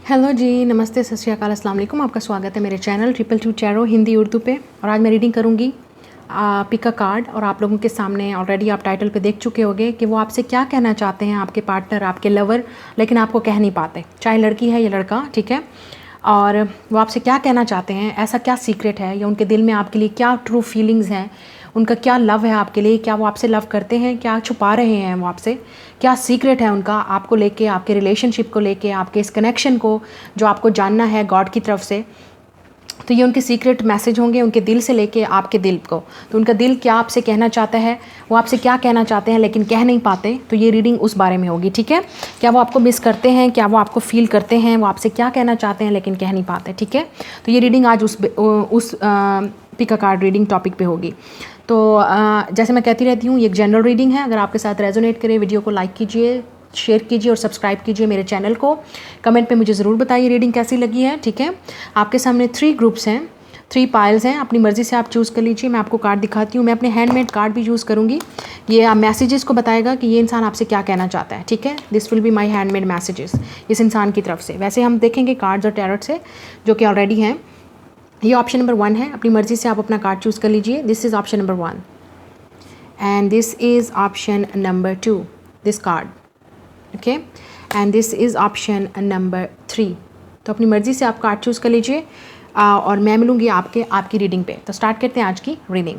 Hello जी, नमस्ते, सत श्री अकाल, अस्सलाम वालेकुम। आपका स्वागत है मेरे चैनल 222 टैरो हिंदी उर्दू पे। और आज मैं रीडिंग करूँगी पिक अ कार्ड। और आप लोगों के सामने ऑलरेडी आप टाइटल पे देख चुके होंगे कि वो आपसे क्या कहना चाहते हैं, आपके पार्टनर, आपके लवर, लेकिन आपको कह नहीं पाते। चाहे लड़की है या लड़का, ठीक है। और वो आपसे क्या कहना चाहते हैं, ऐसा क्या सीक्रेट है, या उनके दिल में आपके लिए क्या ट्रू फीलिंग्स हैं, उनका क्या लव है आपके लिए, क्या वो आपसे लव करते हैं, क्या छुपा रहे हैं वो आपसे, क्या सीक्रेट है उनका आपको लेके, आपके रिलेशनशिप को लेके, आपके इस कनेक्शन को जो आपको जानना है गॉड की तरफ से। तो ये उनके सीक्रेट मैसेज होंगे, उनके दिल से लेके आपके दिल को। तो उनका दिल क्या आपसे कहना चाहता है, वो आपसे क्या कहना चाहते हैं लेकिन कह नहीं पाते, तो ये रीडिंग उस बारे में होगी, ठीक है। क्या वो आपको मिस करते हैं, क्या वो आपको फील करते हैं, वो आपसे क्या कहना चाहते हैं लेकिन कह नहीं पाते, ठीक है। तो ये रीडिंग आज उस pick a card reading topic पे होगी। तो जैसे मैं कहती रहती हूँ, ये एक जनरल रीडिंग है। अगर आपके साथ रेजोनेट करे, वीडियो को लाइक कीजिए, शेयर कीजिए और सब्सक्राइब कीजिए मेरे चैनल को। कमेंट पे मुझे ज़रूर बताइए रीडिंग कैसी लगी है, ठीक है। आपके सामने 3 ग्रुप्स हैं, 3 पाइल्स हैं, अपनी मर्ज़ी से आप चूज़ कर लीजिए। मैं आपको कार्ड दिखाती हूँ। मैं अपने हैंडमेड कार्ड भी यूज़ करूँगी। ये मैसेजेस को बताएगा कि ये इंसान आपसे क्या कहना चाहता है, ठीक है। This will be my handmade messages इस इंसान की तरफ से। वैसे हम देखेंगे कार्ड्स और टैरोट से जो कि ऑलरेडी हैं। ये ऑप्शन नंबर 1 है। अपनी मर्ज़ी से आप अपना कार्ड चूज़ कर लीजिए। This is option number 1 and this is option number 2, this card, okay, and this is option number 3। तो अपनी मर्ज़ी से आप कार्ड चूज़ कर लीजिए और मैं मिलूँगी आपकी रीडिंग पे। तो स्टार्ट करते हैं आज की रीडिंग।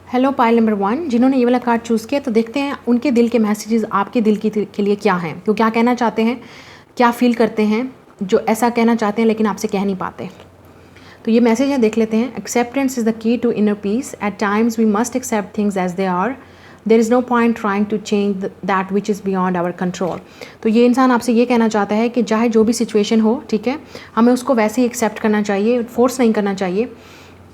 हेलो पाइल नंबर 1, जिन्होंने ये वाला कार्ड चूज़ किया, तो देखते हैं उनके दिल के मैसेजेस आपके दिल के लिए क्या हैं। तो क्या कहना चाहते हैं, क्या फील करते हैं, जो ऐसा कहना चाहते हैं लेकिन आपसे कह नहीं पाते। तो ये मैसेज है, देख लेते हैं। Acceptance is the key to inner peace. At times we must accept things as they are. There is no point trying to change that which is beyond our control. तो ये इंसान आपसे ये कहना चाहता है कि चाहे जो भी सिचुएशन हो, ठीक है, हमें उसको वैसे ही एक्सेप्ट करना चाहिए, फोर्स नहीं करना चाहिए।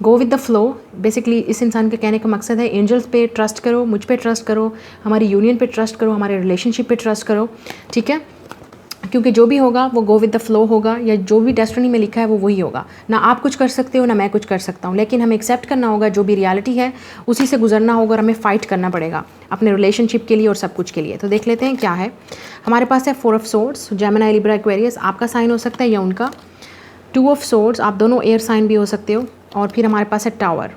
Go with the flow. Basically इस इंसान के कहने का मकसद है, एंजल्स पे ट्रस्ट करो, मुझ पे ट्रस्ट करो, हमारी यूनियन पे ट्रस्ट करो, हमारे रिलेशनशिप पे ट्रस्ट करो, ठीक है। क्योंकि जो भी होगा वो गो विद द फ्लो होगा, या जो भी डेस्टिनी में लिखा है वो वही होगा। ना आप कुछ कर सकते हो, ना मैं कुछ कर सकता हूँ, लेकिन हमें एक्सेप्ट करना होगा जो भी रियलिटी है, उसी से गुजरना होगा और हमें फ़ाइट करना पड़ेगा अपने रिलेशनशिप के लिए और सब कुछ के लिए। तो देख लेते हैं क्या है हमारे पास है। 4 of swords, Gemini, Libra, Aquarius आपका साइन हो सकता है या उनका। 2 ऑफ सोर्ड्स, आप दोनों एयर साइन भी हो सकते हो। और फिर हमारे पास है टावर।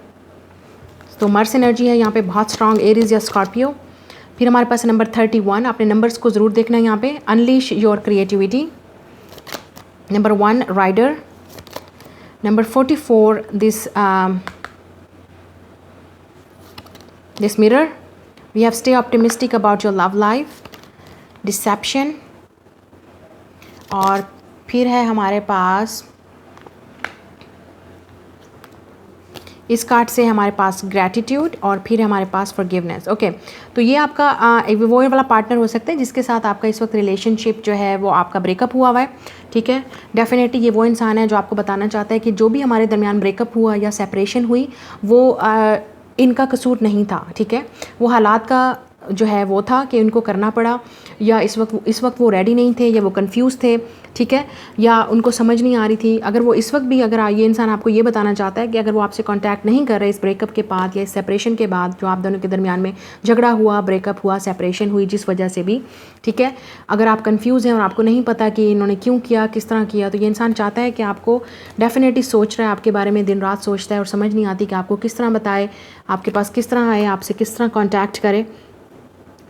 तो मर्स एनर्जी है यहाँ पे बहुत स्ट्रांग, एरीज या स्कॉर्पियो। फिर हमारे पास नंबर 31, आपने नंबर्स को ज़रूर देखना है यहाँ पे। Unleash your creativity. Number 1 rider. Number 44 this mirror. We have stay optimistic about your love life. Deception. और फिर है हमारे पास इस कार्ड से हमारे पास ग्रैटिट्यूड, और फिर हमारे पास फॉरगिवनेस। ओके, तो ये आपका वो वाला पार्टनर हो सकता है जिसके साथ आपका इस वक्त रिलेशनशिप जो है वो आपका ब्रेकअप हुआ है, ठीक है। डेफिनेटली ये वो इंसान है जो आपको बताना चाहता है कि जो भी हमारे दरमियान ब्रेकअप हुआ या सेपरेशन हुई वो इनका कसूर नहीं था, ठीक है। वो हालात का जो है वो था कि उनको करना पड़ा, या इस वक्त वो रेडी नहीं थे, या वो कंफ्यूज थे, ठीक है, या उनको समझ नहीं आ रही थी। अगर वो इस वक्त भी, अगर ये इंसान आपको ये बताना चाहता है कि अगर वो आपसे कांटेक्ट नहीं कर रहे इस ब्रेकअप के बाद या इस सेपरेशन के बाद, जो आप दोनों के दरमियान में झगड़ा हुआ, ब्रेकअप हुआ, सेपरेशन हुई, जिस वजह से भी, ठीक है, अगर आप कंफ्यूज हैं और आपको नहीं पता कि इन्होंने क्यों किया, किस तरह किया, तो ये इंसान चाहता है कि आपको डेफिनेटली सोच रहा है, आपके बारे में दिन रात सोचता है और समझ नहीं आती कि आपको किस तरह बताए, आपके पास किस तरह आए, आपसे किस तरह कॉन्टैक्ट करे,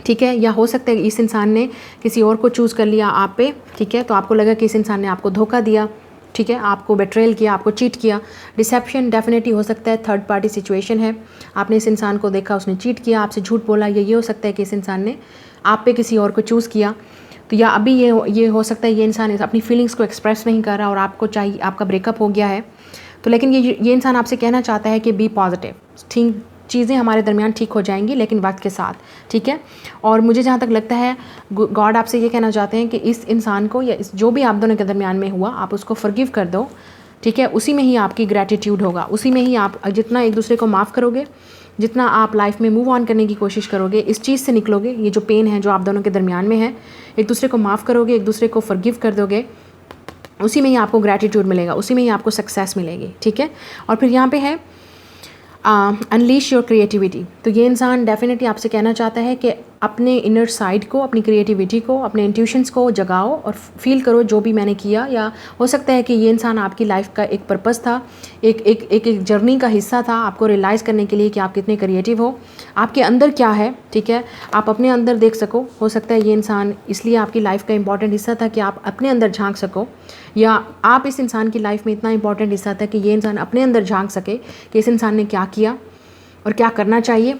ठीक है। या हो सकता है इस इंसान ने किसी और को चूज़ कर लिया आप पे, ठीक है। तो आपको लगा कि इस इंसान ने आपको धोखा दिया, ठीक है, आपको बेट्रेल किया, आपको चीट किया। डिसेप्शन डेफिनेटली हो सकता है, थर्ड पार्टी सिचुएशन है। आपने इस इंसान को देखा, उसने चीट किया, आपसे झूठ बोला, या ये हो सकता है कि इस इंसान ने आप पे किसी और को चूज़ किया। तो या अभी ये हो सकता है ये इंसान अपनी फीलिंग्स को एक्सप्रेस नहीं कर रहा और आपको चाहिए, आपका ब्रेकअप हो गया है। तो लेकिन ये इंसान आपसे कहना चाहता है कि बी पॉजिटिव, ठीक, चीज़ें हमारे दरमियान ठीक हो जाएंगी, लेकिन वक्त के साथ, ठीक है। और मुझे जहाँ तक लगता है गॉड आपसे ये कहना चाहते हैं कि इस इंसान को, या इस जो भी आप दोनों के दरमियान में हुआ, आप उसको फॉरगिव कर दो, ठीक है। उसी में ही आपकी ग्रैटिट्यूड होगा, उसी में ही आप जितना एक दूसरे को माफ़ करोगे, जितना आप लाइफ में मूव ऑन करने की कोशिश करोगे, इस चीज़ से निकलोगे, ये जो पेन है जो आप दोनों के दरमियान में है, एक दूसरे को माफ़ करोगे, एक दूसरे को फॉरगिव कर दोगे, उसी में ही आपको ग्रैटिट्यूड मिलेगा, उसी में ही आपको सक्सेस मिलेगी, ठीक है। और फिर यहाँ पे है अनलीश योर क्रिएटिविटी। तो ये इंसान डेफिनेटली आपसे कहना चाहता है कि अपने इनर साइड को, अपनी क्रिएटिविटी को, अपने इंट्यूशंस को जगाओ और फील करो जो भी मैंने किया, या हो सकता है कि ये इंसान आपकी लाइफ का एक पर्पस था, एक जर्नी का हिस्सा था आपको रियलाइज़ करने के लिए कि आप कितने क्रिएटिव हो, आपके अंदर क्या है, ठीक है, आप अपने अंदर देख सको। हो सकता है ये इंसान इसलिए आपकी लाइफ का इंपॉर्टेंट हिस्सा था कि आप अपने अंदर झांक सको, या आप इस इंसान की लाइफ में इतना इंपॉर्टेंट हिस्सा था कि ये इंसान अपने अंदर झांक सके कि इस इंसान ने क्या किया और क्या करना चाहिए,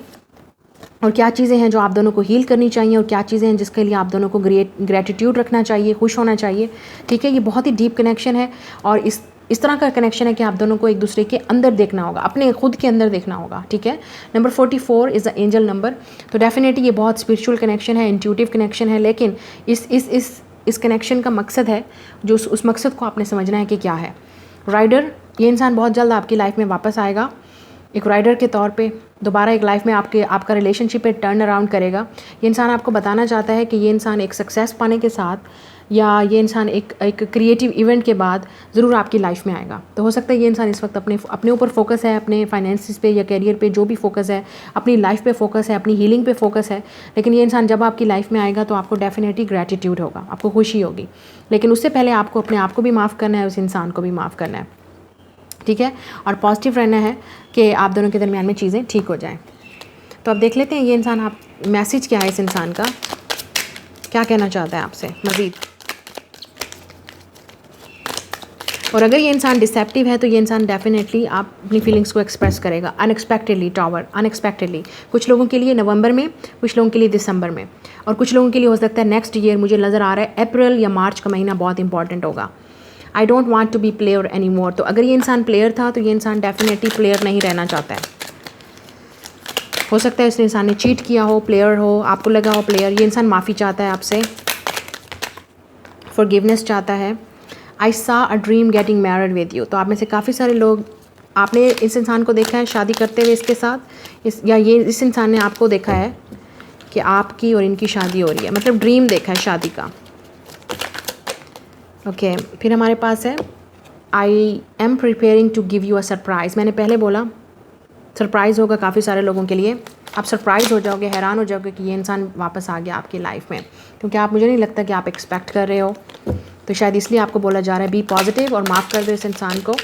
और क्या चीज़ें हैं जो आप दोनों को हील करनी चाहिए, और क्या चीज़ें हैं जिसके लिए आप दोनों को ग्रेटिट्यूड रखना चाहिए, खुश होना चाहिए, ठीक है। ये बहुत ही डीप कनेक्शन है, और इस तरह का कनेक्शन है कि आप दोनों को एक दूसरे के अंदर देखना होगा, अपने खुद के अंदर देखना होगा, ठीक है। Number 44 is the angel number. तो डेफिनेटली ये बहुत स्पिरिचुअल कनेक्शन है, इंट्यूटिव कनेक्शन है, लेकिन इस कनेक्शन का मकसद है, जो उस मकसद को आपने समझना है कि क्या है। राइडर, ये इंसान बहुत जल्द आपकी लाइफ में वापस आएगा, एक राइडर के तौर पे दोबारा एक लाइफ में आपका रिलेशनशिप पे टर्न अराउंड करेगा। ये इंसान आपको बताना चाहता है कि ये इंसान एक सक्सेस पाने के साथ, या ये इंसान एक क्रिएटिव इवेंट के बाद ज़रूर आपकी लाइफ में आएगा। तो हो सकता है ये इंसान इस वक्त अपने ऊपर फोकस है, अपने फाइनेंसिस पे या करियर पे जो भी फोकस है, अपनी लाइफ पे फोकस है, अपनी हीलिंग पे फोकस है, लेकिन ये इंसान जब आपकी लाइफ में आएगा तो आपको डेफिनेटली ग्रैटिट्यूड होगा, आपको खुशी होगी, लेकिन उससे पहले आपको अपने आप को भी माफ़ करना है, उस इंसान को भी माफ़ करना है, ठीक है। और पॉजिटिव रहना है कि आप दोनों के दरमियान में चीज़ें ठीक हो जाएं। तो अब देख लेते हैं ये इंसान, आप मैसेज क्या है इस इंसान का, क्या कहना चाहता है आपसे मज़ीद। और अगर ये इंसान डिसेप्टिव है तो ये इंसान डेफिनेटली आप अपनी फीलिंग्स को एक्सप्रेस करेगा अनएक्सपेक्टेडली। टावर, अनएक्सपेक्टेडली, कुछ लोगों के लिए नवंबर में, कुछ लोगों के लिए दिसंबर में, और कुछ लोगों के लिए हो सकता है नेक्स्ट ईयर। मुझे नज़र आ रहा है अप्रैल या मार्च का महीना बहुत इंपॉर्टेंट होगा। I don't want to be player any more. तो अगर ये इंसान प्लेयर था तो ये इंसान डेफिनेटली प्लेयर नहीं रहना चाहता है। हो सकता है इस इंसान ने चीट किया हो, प्लेयर हो, आपको लगा हो प्लेयर। ये इंसान माफ़ी चाहता है आपसे, फॉरगिवनेस चाहता है। आई सा a dream getting married with you. तो आप में से काफ़ी सारे लोग, आपने इस इंसान को देखा है शादी करते हुए इसके साथ, या इस इंसान ने आपको देखा है कि आपकी और इनकी शादी हो रही है, मतलब ड्रीम देखा है शादी का। ओके, फिर हमारे पास है I am preparing to give you a surprise. मैंने पहले बोला सरप्राइज़ होगा काफ़ी सारे लोगों के लिए। आप सरप्राइज़ हो जाओगे, हैरान हो जाओगे कि ये इंसान वापस आ गया आपकी लाइफ में, क्योंकि मुझे नहीं लगता कि आप एक्सपेक्ट कर रहे हो। तो शायद इसलिए आपको बोला जा रहा है बी पॉजिटिव और माफ़ कर दो इस इंसान को,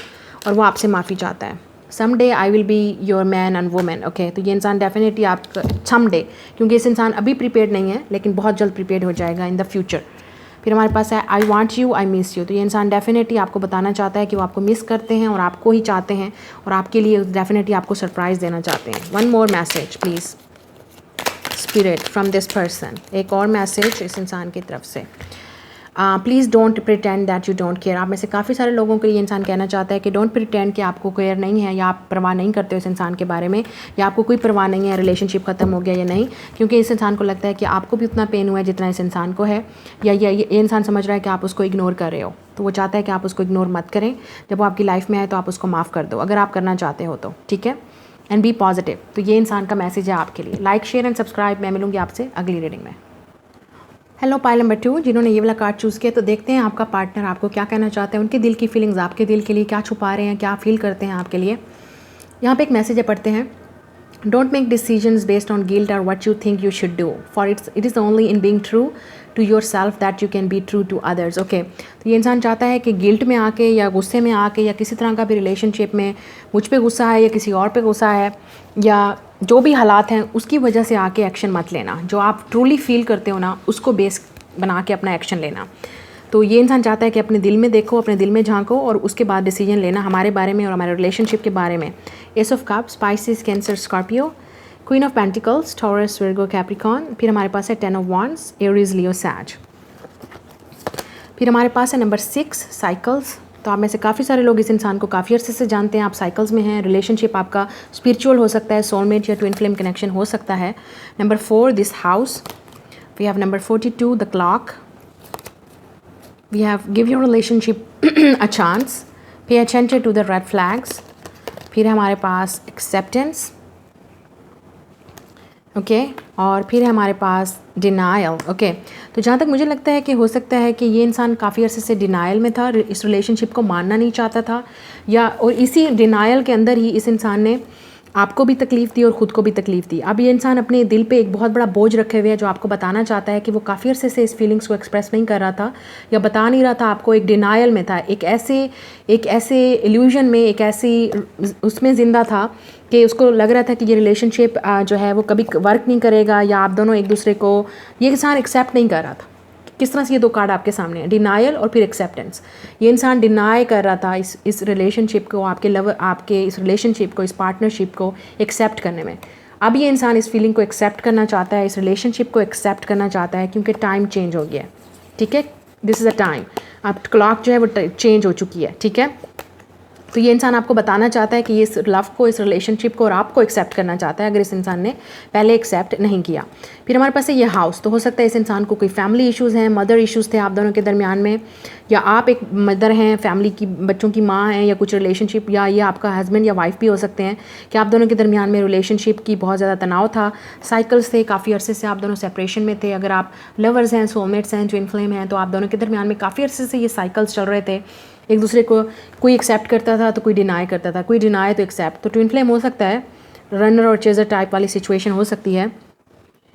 और वो आपसे माफ़ी चाहता है। Some day I will be your man and women. Okay, तो ये इंसान डेफिनेटली आप सम डे, क्योंकि इस इंसान अभी प्रिपेयर्ड नहीं है लेकिन बहुत जल्द प्रिपेयर्ड हो जाएगा इन द फ्यूचर। फिर हमारे पास है I want you I miss you. तो ये इंसान डेफिनेटली आपको बताना चाहता है कि वो आपको मिस करते हैं और आपको ही चाहते हैं, और आपके लिए डेफिनेटली आपको सरप्राइज़ देना चाहते हैं। One more message please spirit from this person. एक और मैसेज इस इंसान की तरफ से। Please don't pretend that you don't care. आप में से काफ़ी सारे लोगों को ये इंसान कहना चाहता है कि डोंट प्रिटेंड कि आपको केयर नहीं है, या आप परवाह नहीं करते हो इस इंसान के बारे में, या आपको कोई परवाह नहीं है रिलेशनशिप ख़त्म हो गया या नहीं, क्योंकि इस इंसान को लगता है कि आपको भी उतना पेन हुआ है जितना इस इंसान को है, या ये इंसान समझ रहा है कि आप उसको इग्नोर कर रहे हो। तो वो चाहता है कि आप उसको इग्नोर मत करें। जब वो आपकी लाइफ में आए तो आप उसको माफ़ कर दो, अगर आप करना चाहते हो तो, ठीक है। And be positive. तो ये इंसान का मैसेज है आपके लिए। Like, share and subscribe. मैं मिलूंगी आपसे अगली रीडिंग में। हेलो पाइल नंबर 2, जिन्होंने ये वाला कार्ड चूज़ किया, तो देखते हैं आपका पार्टनर आपको क्या कहना चाहते हैं, उनके दिल की फीलिंग्स आपके दिल के लिए क्या छुपा रहे हैं, क्या फील करते हैं आपके लिए। यहाँ पे एक मैसेज है, पढ़ते हैं। Don't make decisions based on guilt और what you think you should do, for it is only in being true to your self that you can be true to others. Okay, तो ये इंसान चाहता है कि गिल्ट में आके या गुस्से में आके या किसी तरह का भी रिलेशनशिप में मुझ पे गुस्सा है या किसी और पे गुस्सा है, या जो भी हालात हैं उसकी वजह से आके एक्शन मत लेना। जो आप ट्रूली फील करते हो ना, उसको बेस बना के अपना एक्शन लेना। तो ये इंसान चाहता है कि अपने दिल में देखो, अपने दिल में झांको, और उसके बाद डिसीजन लेना हमारे बारे में और हमारे रिलेशनशिप के बारे में। S of cups, Pisces, cancer, Scorpio, queen of pentacles, taurus, Virgo, Capricorn. फिर हमारे पास है 10 ऑफ वांड्स, एरीज, लियो, सैज। फिर हमारे पास है नंबर 6, साइकिल्स। तो आप में से काफ़ी सारे लोग इस इंसान को काफ़ी अर्से से जानते हैं, आप साइकिल्स में हैं। रिलेशनशिप आपका स्पिरिचुअल हो सकता है, सोलमेट या ट्विन फ्लेम कनेक्शन हो सकता है। Number 4, this house. We have number 42, the clock. We have give your relationship a chance. Pay attention to the red flags. फिर हमारे पास acceptance. ओके, और फिर हमारे पास डिनाइल। ओके, तो जहाँ तक मुझे लगता है कि हो सकता है कि ये इंसान काफ़ी अर्से से डिनाइल में था, इस रिलेशनशिप को मानना नहीं चाहता था, या और इसी डिनाइल के अंदर ही इस इंसान ने आपको भी तकलीफ़ दी और ख़ुद को भी तकलीफ़ दी। अब ये इंसान अपने दिल पे एक बहुत बड़ा बोझ रखे हुए है जो आपको बताना चाहता है कि वो काफ़ी अरसे से इस फीलिंग्स को एक्सप्रेस नहीं कर रहा था या बता नहीं रहा था आपको, एक डिनायल में था, एक ऐसे इल्यूजन में, एक ऐसी उसमें ज़िंदा था कि उसको लग रहा था कि ये रिलेशनशिप जो है वो कभी वर्क नहीं करेगा या आप दोनों एक दूसरे को, ये इंसान एक्सेप्ट नहीं कर रहा था। किस तरह से ये दो कार्ड आपके सामने है, डिनायल और फिर एक्सेप्टेंस। ये इंसान डिनाई कर रहा था इस रिलेशनशिप को, आपके इस रिलेशनशिप को, इस पार्टनरशिप को एक्सेप्ट करने में। अब ये इंसान इस फीलिंग को एक्सेप्ट करना चाहता है, इस रिलेशनशिप को एक्सेप्ट करना चाहता है क्योंकि टाइम चेंज हो गया है। ठीक है, दिस इज़ अ टाइम, अब क्लॉक जो है वो चेंज हो चुकी है। ठीक है, तो ये इंसान आपको बताना चाहता है कि ये इस लव को, इस रिलेशनशिप को और आपको एक्सेप्ट करना चाहता है, अगर इस इंसान ने पहले एक्सेप्ट नहीं किया। फिर हमारे पास है ये हाउस, तो हो सकता है इस इंसान को कोई फैमिली इश्यूज़ हैं, मदर इश्यूज़ थे आप दोनों के दरमियान में, या आप एक मदर हैं, फैमिली की, बच्चों की माँ हैं, या कुछ रिलेशनशिप, या ये आपका हस्बैंड या वाइफ भी हो सकते हैं कि आप दोनों के दरमियान में रिलेशनशिप की बहुत ज़्यादा तनाव था, साइकिल्स थे, काफ़ी अरसे से आप दोनों सेपरेशन में थे। अगर आप लवर्स हैं, सोलमेट्स हैं, ट्विन फ्लेम हैं, तो आप दोनों के दरमियान में काफ़ी अरसे से ये साइकिल्स चल रहे थे। एक दूसरे को कोई एक्सेप्ट करता था तो कोई डिनाई करता था, कोई डिनाई तो एक्सेप्ट। तो ट्विन फ्लेम हो सकता है, रनर और चेजर टाइप वाली सिचुएशन हो सकती है।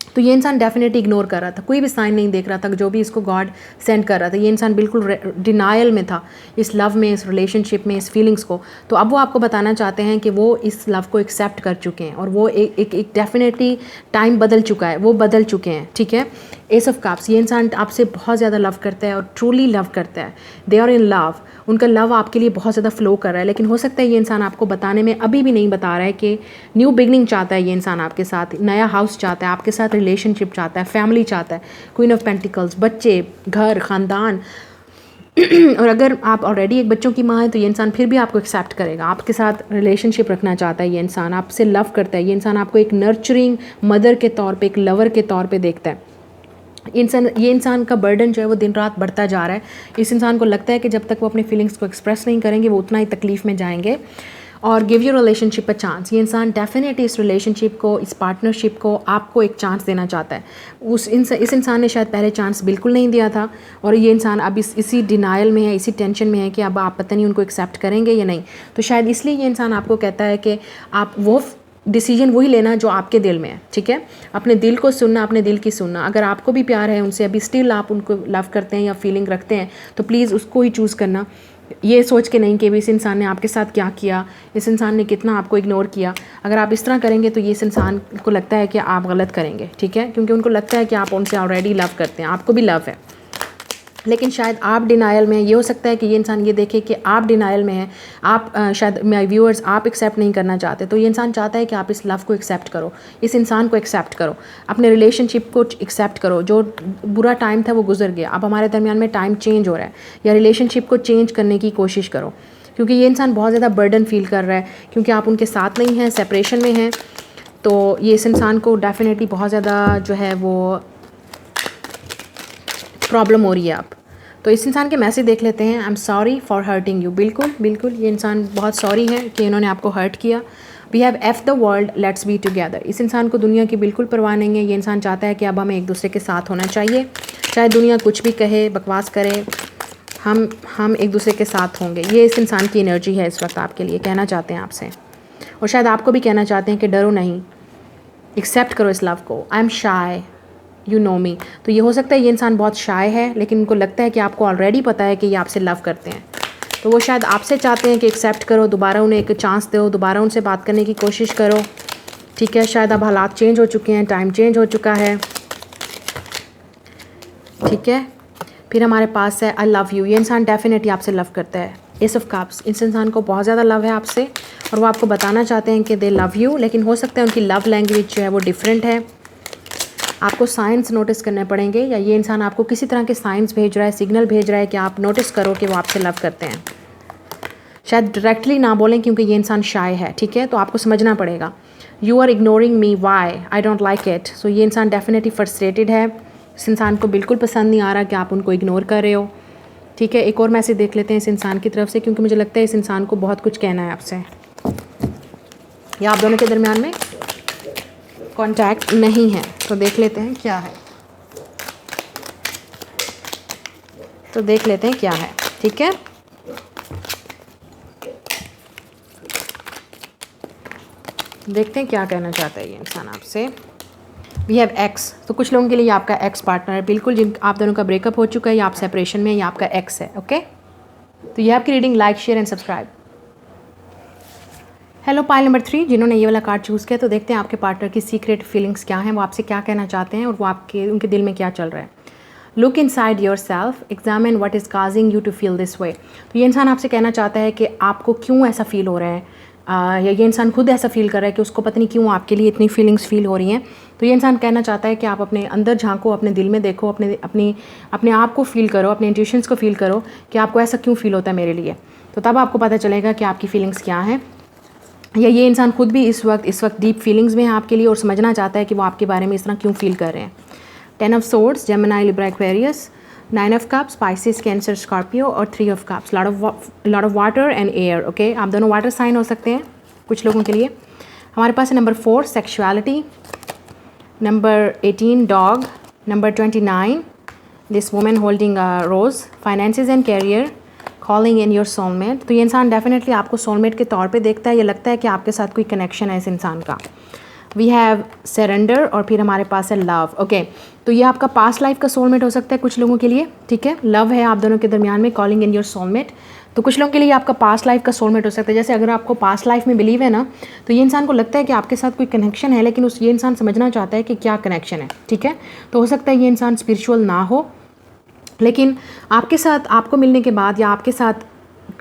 तो ये इंसान डेफिनेटली इग्नोर कर रहा था, कोई भी साइन नहीं देख रहा था जो भी इसको गॉड सेंड कर रहा था। ये इंसान बिल्कुल डिनायल में था इस लव में, इस रिलेशनशिप में, इस फीलिंग्स को। तो अब वो आपको बताना चाहते हैं कि वो इस लव को एक्सेप्ट कर चुके हैं और वो एक डेफिनेटली टाइम बदल चुका है, वो बदल चुके हैं। ठीक है, एस ऑफ कप्स, ये इंसान आपसे बहुत ज़्यादा लव करता है और ट्रूली लव करता है। दे आर इन लव, उनका लव आपके लिए बहुत ज़्यादा फ्लो कर रहा है, लेकिन हो सकता है ये इंसान आपको बताने में अभी भी नहीं बता रहा है कि न्यू बिगनिंग चाहता है ये इंसान आपके साथ, नया हाउस चाहता है, आपके साथ रिलेशनशिप चाहता है, फैमिली चाहता है, क्वीन ऑफ पेंटिकल्स, बच्चे, घर, ख़ानदान। और अगर आप ऑलरेडी एक बच्चों की माँ है तो ये इंसान फिर भी आपको एक्सेप्ट करेगा, आपके साथ रिलेशनशिप रखना चाहता है। ये इंसान आपसे लव करता है, ये इंसान आपको एक नर्चरिंग मदर के तौर पे, एक लवर के तौर पे देखता है। ये इंसान का बर्डन जो है वो दिन रात बढ़ता जा रहा है। इस इंसान को लगता है कि जब तक वो अपने फीलिंग्स को एक्सप्रेस नहीं करेंगे वो उतना ही तकलीफ़ में जाएंगे। और give your relationship a chance, ये इंसान डेफिनेटली इस रिलेशनशिप को, इस पार्टनरशिप को आपको एक चांस देना चाहता है। इस इंसान ने शायद पहले चांस बिल्कुल नहीं दिया था और ये इंसान अब इसी डिनायल में है, इसी टेंशन में है कि अब आप पता नहीं उनको एक्सेप्ट करेंगे या नहीं। तो शायद इसलिए ये इंसान आपको कहता है कि आप वो डिसीजन वही लेना जो आपके दिल में है। ठीक है, अपने दिल को सुनना, अपने दिल की सुनना। अगर आपको भी प्यार है उनसे, अभी स्टिल आप उनको लव करते हैं या फीलिंग रखते हैं, तो प्लीज़ उसको ही चूज़ करना, ये सोच के नहीं कि इस इंसान ने आपके साथ क्या किया, इस इंसान ने कितना आपको इग्नोर किया। अगर आप इस तरह करेंगे तो ये इस इंसान को लगता है कि आप गलत करेंगे। ठीक है, क्योंकि उनको लगता है कि आप उनसे ऑलरेडी लव करते हैं, आपको भी लव है, लेकिन शायद आप डिनायल में हैं। ये हो सकता है कि ये इंसान ये देखे कि आप डिनायल में हैं, आप शायद माय व्यूअर्स आप एक्सेप्ट नहीं करना चाहते, तो ये इंसान चाहता है कि आप इस लव को एक्सेप्ट करो, इस इंसान को एक्सेप्ट करो, अपने रिलेशनशिप को एक्सेप्ट करो। जो बुरा टाइम था वो गुजर गया, अब हमारे दरमियान में टाइम चेंज हो रहा है, या रिलेशनशिप को चेंज करने की कोशिश करो, क्योंकि ये इंसान बहुत ज़्यादा बर्डन फील कर रहा है, क्योंकि आप उनके साथ नहीं हैं, सेपरेशन में हैं। तो ये इस इंसान को डेफिनेटली बहुत ज़्यादा जो है वो प्रॉब्लम हो रही है। आप तो इस इंसान के मैसेज देख लेते हैं। I am sorry for hurting you. बिल्कुल बिल्कुल ये इंसान बहुत सॉरी है कि इन्होंने आपको हर्ट किया। We have F the world, let's be together. इस इंसान को दुनिया की बिल्कुल परवाह नहीं है। ये इंसान चाहता है कि अब हमें एक दूसरे के साथ होना चाहिए, चाहे दुनिया कुछ भी कहे, बकवास करे, हम एक दूसरे के साथ होंगे। ये इस इंसान की एनर्जी है इस वक्त आपके लिए, कहना चाहते हैं आपसे, और शायद आपको भी कहना चाहते हैं कि डरो नहीं, एक्सेप्ट करो इस लव को। I am shy, you know me. तो ये हो सकता है ये इंसान बहुत शाय है, लेकिन उनको लगता है कि आपको ऑलरेडी पता है कि ये आपसे लव करते हैं, तो वो शायद आपसे चाहते हैं कि एक्सेप्ट करो, दोबारा उन्हें एक चांस दो, दोबारा उनसे बात करने की कोशिश करो। ठीक है, शायद अब हालात चेंज हो चुके हैं, टाइम चेंज हो चुका है। ठीक है, फिर हमारे पास है आई लव यू। ये इंसान डेफिनेटली आपसे लव करता है। एस ऑफ कप्स, इस इंसान को बहुत ज़्यादा लव है आपसे और वो आपको बताना चाहते हैं कि दे लव यू, लेकिन हो सकता है उनकी लव लैंग्वेज जो है वो डिफरेंट है। आपको साइंस नोटिस करने पड़ेंगे, या ये इंसान आपको किसी तरह के साइंस भेज रहा है, सिग्नल भेज रहा है कि आप नोटिस करो कि वो आपसे लव करते हैं। शायद डायरेक्टली ना बोलें क्योंकि ये इंसान शाय है। ठीक है, तो आपको समझना पड़ेगा। You are ignoring me, why, I don't like it. So ये इंसान डेफिनेटली फ्रस्ट्रेटेड है। इस इंसान को बिल्कुल पसंद नहीं आ रहा कि आप उनको इग्नोर कर रहे हो। ठीक है, एक और मैसेज देख लेते हैं इस इंसान की तरफ से, क्योंकि मुझे लगता है इस इंसान को बहुत कुछ कहना है आपसे, या आप दोनों के दरमियान में कांटेक्ट नहीं है। तो देख लेते हैं क्या है, तो देख लेते हैं क्या है। ठीक है, देखते हैं क्या कहना चाहता है ये इंसान आपसे। वी हैव एक्स, तो कुछ लोगों के लिए आपका एक्स पार्टनर है, बिल्कुल जिन आप दोनों का ब्रेकअप हो चुका है या आप सेपरेशन में, या आपका एक्स है। ओके, तो ये आपकी reading, like share and subscribe. Hello pile number 3, जिन्होंने ये वाला कार्ड चूज़ किया, तो देखते हैं आपके पार्टनर की सीक्रेट फीलिंग्स क्या हैं, वो आपसे क्या कहना चाहते हैं और वो आपके उनके दिल में क्या चल रहा है। Look inside your self, examine what is causing you to feel this way. तो ये इंसान आपसे कहना चाहता है कि आपको क्यों ऐसा फील हो रहा है, या ये इंसान खुद ऐसा फील कर रहा है कि उसको पता नहीं क्यों आपके लिए इतनी फीलिंग्स फील हो रही हैं। तो ये इंसान कहना चाहता है कि आप अपने अंदर झांको, अपने दिल में देखो, अपने आप को फील करो, अपने इंट्यूशंस को फील करो कि आपको ऐसा क्यों फील होता है मेरे लिए। तो तब आपको पता चलेगा कि आपकी फीलिंग्स क्या हैं। या ये इंसान खुद भी इस वक्त डीप फीलिंग्स में है आपके लिए और समझना चाहता है कि वो आपके बारे में इस तरह क्यों फील कर रहे हैं। 10 of swords, Gemini, Libra, Aquarius, 9 of cups, Pisces, Cancer, Scorpio और 3 of cups, lot of water and air. Okay, आप दोनों वाटर साइन हो सकते हैं कुछ लोगों के लिए। हमारे पास है number 4 sexuality, number 18 dog, number 29 this women holding a rose, finances and career, calling in your soulmate. तो ये इंसान डेफिनेटली आपको सोलमेट के तौर पे देखता है, ये लगता है कि आपके साथ कोई कनेक्शन है इस इंसान का। वी हैव सरेंडर और फिर हमारे पास है लव। ओके, तो ये आपका पास्ट लाइफ का सोलमेट हो सकता है कुछ लोगों के लिए, ठीक है। लव है आप दोनों के दरमियान में, कॉलिंग इन योर सोलमेट। तो कुछ लोगों के लिए आपका पास्ट लाइफ का सोलमेट हो सकता है। जैसे अगर आपको पास्ट लाइफ में बिलीव है ना, तो ये इंसान को लगता है कि आपके साथ कोई कनेक्शन है, लेकिन ये इंसान समझना चाहता है कि क्या कनेक्शन है, ठीक है। तो हो सकता है ये इंसान स्पिरिचुअल ना हो, लेकिन आपके साथ आपको मिलने के बाद या आपके साथ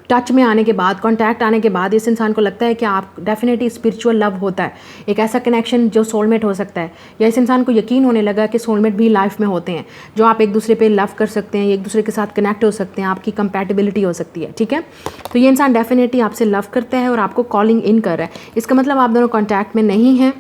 टच में आने के बाद, कांटेक्ट आने के बाद इस इंसान को लगता है कि आप डेफिनेटली स्पिरिचुअल लव होता है, एक ऐसा कनेक्शन जो सोलमेट हो सकता है। या इस इंसान को यकीन होने लगा कि सोलमेट भी लाइफ में होते हैं, जो आप एक दूसरे पे लव कर सकते हैं, एक दूसरे के साथ कनेक्ट हो सकते हैं, आपकी कंपैटिबिलिटी हो सकती है, ठीक है। तो ये इंसान डेफिनेटली आपसे लव करता है और आपको कॉलिंग इन कर रहा है। इसका मतलब आप दोनों कॉन्टैक्ट में नहीं हैं,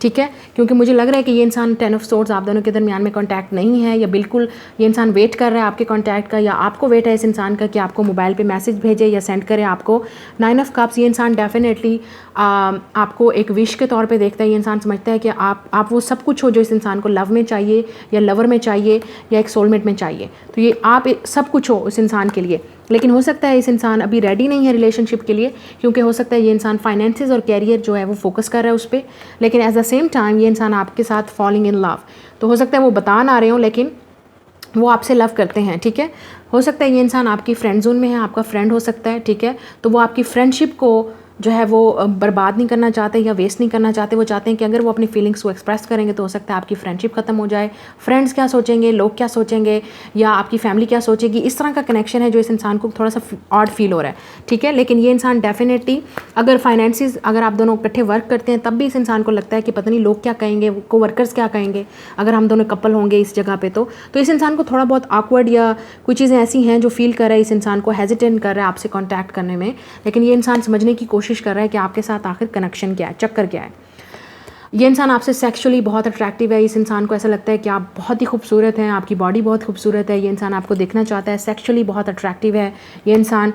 ठीक है, क्योंकि मुझे लग रहा है कि ये इंसान 10 ऑफ सोर्ड्स आप दोनों के दरमियान में कांटेक्ट नहीं है, या बिल्कुल ये इंसान वेट कर रहा है आपके कांटेक्ट का, या आपको वेट है इस इंसान का कि आपको मोबाइल पे मैसेज भेजे या सेंड करे आपको। 9 ऑफ कप्स, ये इंसान डेफिनेटली आपको एक विश के तौर पे देखता है। ये इंसान समझता है कि आप वो सब कुछ हो जो इस इंसान को लव में चाहिए, या लवर में चाहिए, या एक सोलमेट में चाहिए। तो ये आप सब कुछ हो उस इंसान के लिए, लेकिन हो सकता है इस इंसान अभी रेडी नहीं है रिलेशनशिप के लिए, क्योंकि हो सकता है ये इंसान फाइनेंसेस और कैरियर जो है वो फोकस कर रहा है उस पर, लेकिन एट द सेम टाइम ये इंसान आपके साथ फॉलिंग इन लव। तो हो सकता है वो बता ना रहे हो, लेकिन वो आपसे लव करते हैं, ठीक है। हो सकता है ये इंसान आपकी फ्रेंड जोन में है, आपका फ्रेंड हो सकता है, ठीक है। तो वो आपकी फ्रेंडशिप को जो है वो बर्बाद नहीं करना चाहते या वेस्ट नहीं करना चाहते। वो चाहते हैं कि अगर वो अपनी फीलिंग्स को एक्सप्रेस करेंगे तो हो सकता है आपकी फ्रेंडशिप खत्म हो जाए, फ्रेंड्स क्या सोचेंगे, लोग क्या सोचेंगे, या आपकी फैमिली क्या सोचेगी। इस तरह का कनेक्शन है जो इस इंसान को थोड़ा सा ऑड फील हो रहा है, ठीक है। लेकिन ये इंसान डेफिनेटली अगर फाइनेंसिस, अगर आप दोनों इकट्ठे वर्क करते हैं, तब भी इस इंसान को लगता है कि पता नहीं लोग क्या कहेंगे, को वर्कर्स क्या कहेंगे अगर हम दोनों कपल होंगे इस जगह पे। तो इस इंसान को थोड़ा बहुत ऑकवर्ड या कुछ चीज़ें ऐसी हैं जो फील कर रहा है, इस इंसान को हेजिटेट कर रहा है आपसे कॉन्टैक्ट करने में। लेकिन ये इंसान समझने की कोशिश कर रहा है कि आपके साथ आखिर कनेक्शन क्या है, चक्कर क्या है। ये इंसान आपसे सेक्सुअली बहुत अट्रैक्टिव है। इस इंसान को ऐसा लगता है कि आप बहुत ही खूबसूरत हैं, आपकी बॉडी बहुत खूबसूरत है। ये इंसान आपको देखना चाहता है, सेक्सुअली बहुत अट्रैक्टिव है ये इंसान।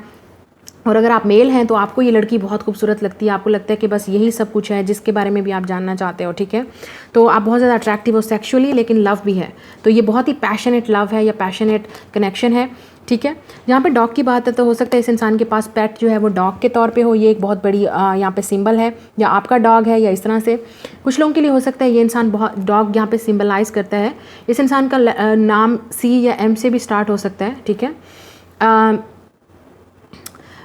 और अगर आप मेल हैं तो आपको ये लड़की बहुत खूबसूरत लगती है, आपको लगता है कि बस यही सब कुछ है जिसके बारे में भी आप जानना चाहते हो, ठीक है। तो आप बहुत ज़्यादा अट्रैक्टिव हो सेक्सुअली, लेकिन लव भी है। तो ये बहुत ही पैशनेट लव है या पैशनेट कनेक्शन है, ठीक है। जहाँ पे डॉग की बात है तो हो सकता है इस इंसान के पास पेट जो है वो डॉग के तौर पे हो। ये एक बहुत बड़ी यहाँ पे सिंबल है, या आपका डॉग है या इस तरह से। कुछ लोगों के लिए हो सकता है ये इंसान बहुत डॉग यहाँ पे सिंबलाइज करता है। इस इंसान का नाम C या M से भी स्टार्ट हो सकता है, ठीक है।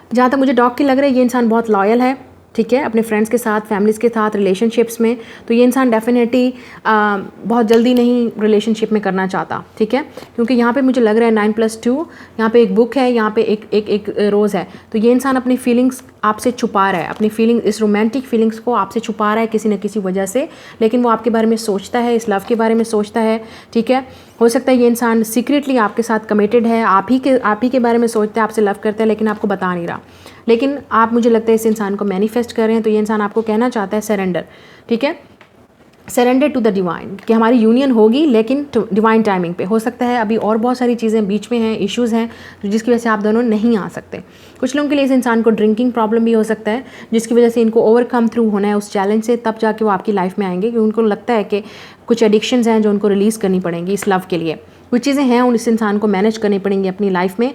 जहाँ तक मुझे डॉग की लग रहा है ये इंसान बहुत लॉयल है, ठीक है, अपने फ्रेंड्स के साथ, फैमिलीज़ के साथ, रिलेशनशिप्स में। तो ये इंसान डेफिनेटली बहुत जल्दी नहीं रिलेशनशिप में करना चाहता, ठीक है, क्योंकि यहाँ पे मुझे लग रहा है 9+2, यहाँ पे एक बुक है, यहाँ पे एक रोज़ है। तो ये इंसान अपनी फीलिंग्स आपसे छुपा रहा है, अपनी फीलिंग, इस रोमांटिक फीलिंग्स को आपसे छुपा रहा है किसी न किसी वजह से, लेकिन वो आपके बारे में सोचता है, इस लव के बारे में सोचता है, ठीक है। हो सकता है ये इंसान सीक्रेटली आपके साथ कमिटेड है, आप ही के बारे में सोचता है, आपसे लव करता है, लेकिन आपको बता नहीं रहा। लेकिन आप, मुझे लगता है इस इंसान को मैनिफेस्ट कर रहे हैं। तो ये इंसान आपको कहना चाहता है सरेंडर, ठीक है, सरेंडर टू द डिवाइन, कि हमारी यूनियन होगी लेकिन डिवाइन टाइमिंग पे। हो सकता है अभी और बहुत सारी चीज़ें बीच में हैं, इश्यूज़ हैं, जिसकी वजह से आप दोनों नहीं आ सकते। कुछ लोगों के लिए इस इंसान को ड्रिंकिंग प्रॉब्लम भी हो सकता है, जिसकी वजह से इनको ओवरकम थ्रू होना है उस चैलेंज से, तब जाके वो आपकी लाइफ में आएंगे, क्योंकि उनको लगता है कि कुछ एडिक्शंस हैं जो उनको रिलीज़ करनी पड़ेंगी इस लव के लिए, कुछ चीज़ें हैं उन इस इंसान को मैनेज करनी पड़ेंगी अपनी लाइफ में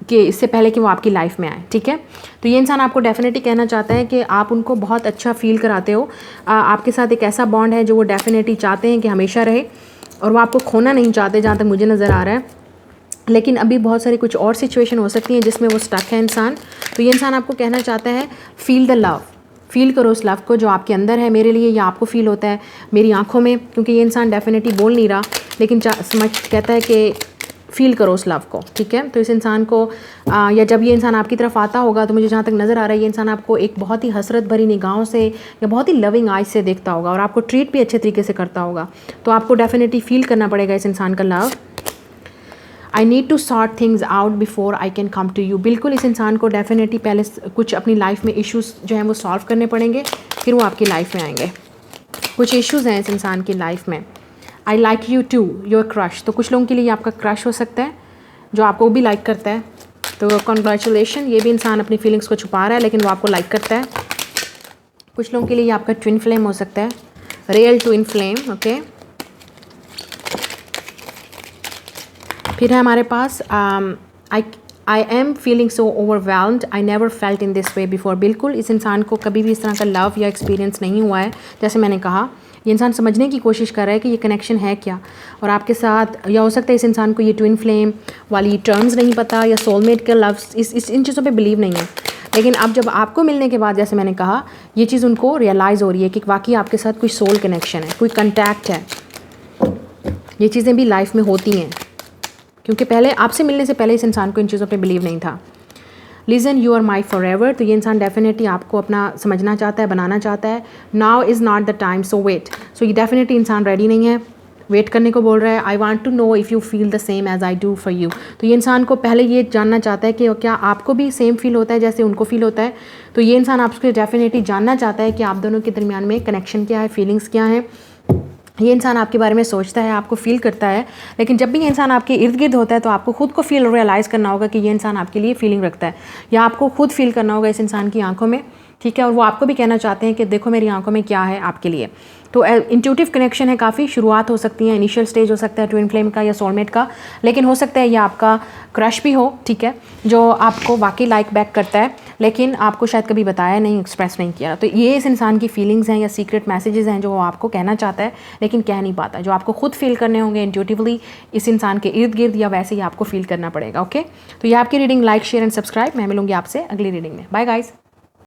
कि इससे पहले कि वो आपकी लाइफ में आए, ठीक है। तो ये इंसान आपको डेफिनेटली कहना चाहता है कि आप उनको बहुत अच्छा फील कराते हो, आपके साथ एक ऐसा बॉन्ड है जो वो डेफिनेटली चाहते हैं कि हमेशा रहे, और वो आपको खोना नहीं चाहते जहाँ तक मुझे नज़र आ रहा है। लेकिन अभी बहुत सारी कुछ और सिचुएशन हो सकती हैं जिसमें वो स्टक है इंसान। तो ये इंसान आपको कहना चाहता है फील द लव, फील करो उस लव को जो आपके अंदर है मेरे लिए, या आपको फील होता है मेरी आंखों में, क्योंकि ये इंसान डेफिनेटली बोल नहीं रहा लेकिन समझ कहता है कि फील करो उस लव को, ठीक है। तो इस इंसान को या जब ये इंसान आपकी तरफ आता होगा तो मुझे जहाँ तक नज़र आ रहा है ये इंसान आपको एक बहुत ही हसरत भरी निगाहों से या बहुत ही लविंग आइज से देखता होगा और आपको ट्रीट भी अच्छे तरीके से करता होगा। तो आपको डेफिनेटली फील करना पड़ेगा इस इंसान का love. I need to sort things out before I can come to you. बिल्कुल इस इंसान को डेफिनेटली पहले कुछ अपनी लाइफ में इश्यूज़ जो हैं वो सॉल्व करने पड़ेंगे, फिर वो आपकी लाइफ में आएंगे। कुछ इश्यूज़ हैं इस इंसान की लाइफ में। I like you too, your crush. तो कुछ लोगों के लिए आपका क्रश हो सकता है जो आपको भी लाइक करता है, तो कॉन्ग्रेचुलेशन। ये भी इंसान अपनी फीलिंग्स को छुपा रहा है लेकिन वो आपको लाइक करता है। कुछ लोगों के लिए आपका ट्विन फ्लेम हो सकता है, रियल ट्विन फ्लेम, ओके। फिर है हमारे पास I am feeling so overwhelmed, I never felt in this way before. बिल्कुल इस इंसान को कभी भी इस तरह का लव या एक्सपीरियंस नहीं हुआ है। जैसे मैंने कहा ये इंसान समझने की कोशिश कर रहा है कि ये कनेक्शन है क्या और आपके साथ, या हो सकता है इस इंसान को ये ट्विन फ्लेम वाली टर्म्स नहीं पता या सोलमेट का लव इन चीज़ों पे बिलीव नहीं है। लेकिन अब जब आपको मिलने के बाद जैसे मैंने कहा ये चीज़ उनको रियलाइज़ हो रही है कि वाकई आपके साथ कोई सोल कनेक्शन है, कोई कंटैक्ट है। ये चीज़ें भी लाइफ में होती हैं क्योंकि पहले आपसे मिलने से पहले इस इंसान को इन चीज़ों पे बिलीव नहीं था। Listen you are my forever. तो ये इंसान डेफिनेटली आपको अपना समझना चाहता है, बनाना चाहता है। Now is not the time, so wait. So ये डेफिनेटली इंसान रेडी नहीं है, वेट करने को बोल रहा है। I want to know if you feel the same as I do for you. तो ये इंसान को पहले ये जानना चाहता है कि क्या आपको भी सेम फील होता है जैसे उनको फील होता है। तो ये इंसान आपसे डेफिनेटली जानना चाहता है कि आप दोनों के दरमियान में कनेक्शन क्या है, फीलिंग्स क्या हैं। ये इंसान आपके बारे में सोचता है, आपको फील करता है, लेकिन जब भी ये इंसान आपके इर्द गिर्द होता है तो आपको खुद को फील रियलाइज़ करना होगा कि ये इंसान आपके लिए फीलिंग रखता है, या आपको खुद फील करना होगा इस इंसान की आंखों में, ठीक है। और वो आपको भी कहना चाहते हैं कि देखो मेरी आंखों में क्या है आपके लिए। तो इंट्यूटिव कनेक्शन है, काफ़ी शुरुआत हो सकती है, इनिशियल स्टेज हो सकता है ट्विन फ्लेम का या सोलमेट का, लेकिन हो सकता है ये आपका क्रश भी हो, ठीक है, जो आपको वाकई लाइक बैक करता है लेकिन आपको शायद कभी बताया नहीं, एक्सप्रेस नहीं किया। तो ये इस इंसान की फीलिंग्स हैं या सीक्रेट मैसेजेस हैं जो वो आपको कहना चाहता है लेकिन कह नहीं पाता, जो आपको खुद फील करने होंगे इंट्यूटिवली इस इंसान के इर्द गिर्द, या वैसे ही आपको फील करना पड़ेगा, ओके। तो ये आपकी reading, like share and subscribe. मैं मिलूंगी आपसे अगली रीडिंग में। Bye guys.